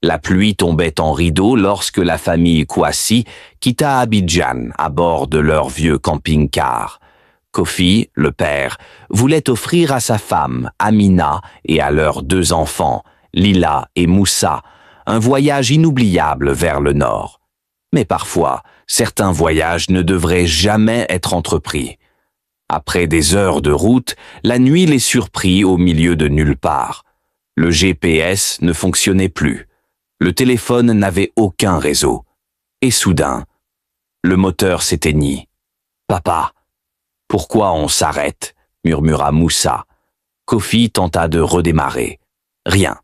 La pluie tombait en rideaux lorsque la famille Kouassi quitta Abidjan à bord de leur vieux camping-car. Kofi, le père, voulait offrir à sa femme, Amina, et à leurs 2 enfants, Lila et Moussa, un voyage inoubliable vers le nord. Mais parfois, certains voyages ne devraient jamais être entrepris. Après des heures de route, la nuit les surprit au milieu de nulle part. Le GPS ne fonctionnait plus. Le téléphone n'avait aucun réseau. Et soudain, le moteur s'éteignit. « Papa, pourquoi on s'arrête ?» murmura Moussa. Kofi tenta de redémarrer. Rien.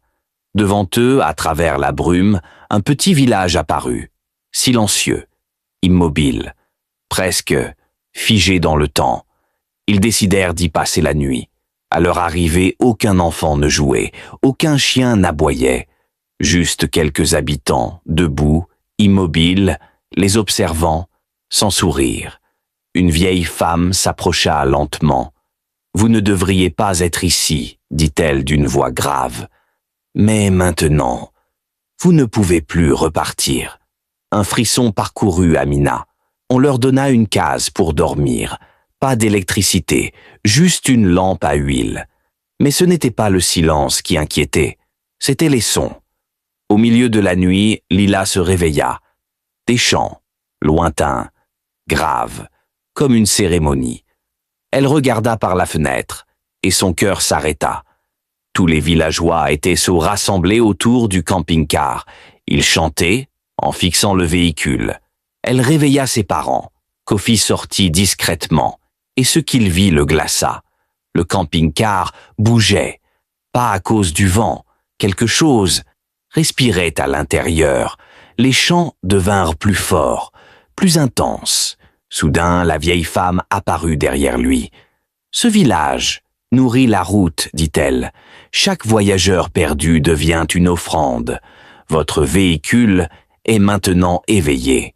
Devant eux, à travers la brume, un petit village apparut. Silencieux, immobile, presque figé dans le temps. Ils décidèrent d'y passer la nuit. À leur arrivée, aucun enfant ne jouait, aucun chien n'aboyait. Juste quelques habitants, debout, immobiles, les observant, sans sourire. Une vieille femme s'approcha lentement. « Vous ne devriez pas être ici, » dit-elle d'une voix grave. « Mais maintenant, vous ne pouvez plus repartir. » Un frisson parcourut Amina. On leur donna une case pour dormir. Pas d'électricité, juste une lampe à huile. Mais ce n'était pas le silence qui inquiétait, c'étaient les sons. Au milieu de la nuit, Lila se réveilla. Des chants, lointains, graves, comme une cérémonie. Elle regarda par la fenêtre, et son cœur s'arrêta. Tous les villageois étaient rassemblés autour du camping-car. Ils chantaient, en fixant le véhicule. Elle réveilla ses parents. Kofi sortit discrètement, et ce qu'il vit le glaça. Le camping-car bougeait, pas à cause du vent. Quelque chose respirait à l'intérieur. Les chants devinrent plus forts, plus intenses. Soudain, la vieille femme apparut derrière lui. « Ce village nourrit la route, dit-elle. Chaque voyageur perdu devient une offrande. Votre véhicule est maintenant éveillé. »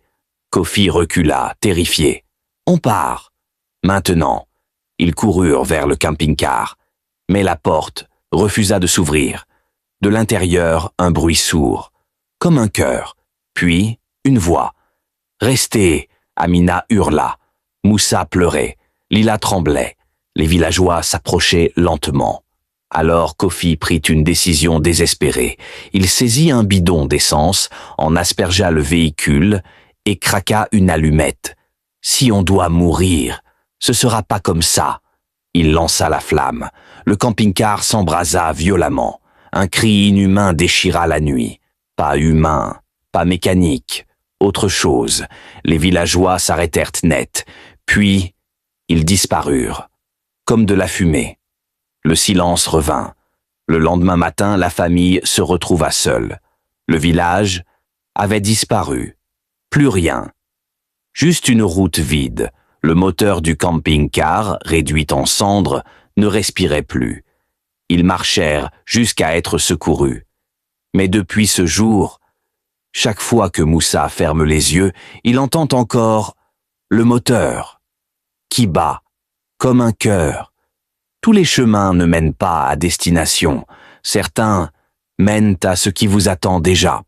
Kofi recula, terrifié. « On part. » Maintenant, ils coururent vers le camping-car. Mais la porte refusa de s'ouvrir. De l'intérieur, un bruit sourd, comme un cœur. Puis, une voix. « Restez !» Amina hurla. Moussa pleurait. Lila tremblait. Les villageois s'approchaient lentement. Alors Kofi prit une décision désespérée. Il saisit un bidon d'essence, en aspergea le véhicule et craqua une allumette. « Si on doit mourir, ce sera pas comme ça !» Il lança la flamme. Le camping-car s'embrasa violemment. Un cri inhumain déchira la nuit. Pas humain, pas mécanique, autre chose. Les villageois s'arrêtèrent net. Puis, ils disparurent, comme de la fumée. Le silence revint. Le lendemain matin, la famille se retrouva seule. Le village avait disparu. Plus rien. Juste une route vide. Le moteur du camping-car, réduit en cendres, ne respirait plus. Ils marchèrent jusqu'à être secourus. Mais depuis ce jour, chaque fois que Moussa ferme les yeux, il entend encore le moteur qui bat comme un cœur. Tous les chemins ne mènent pas à destination. Certains mènent à ce qui vous attend déjà.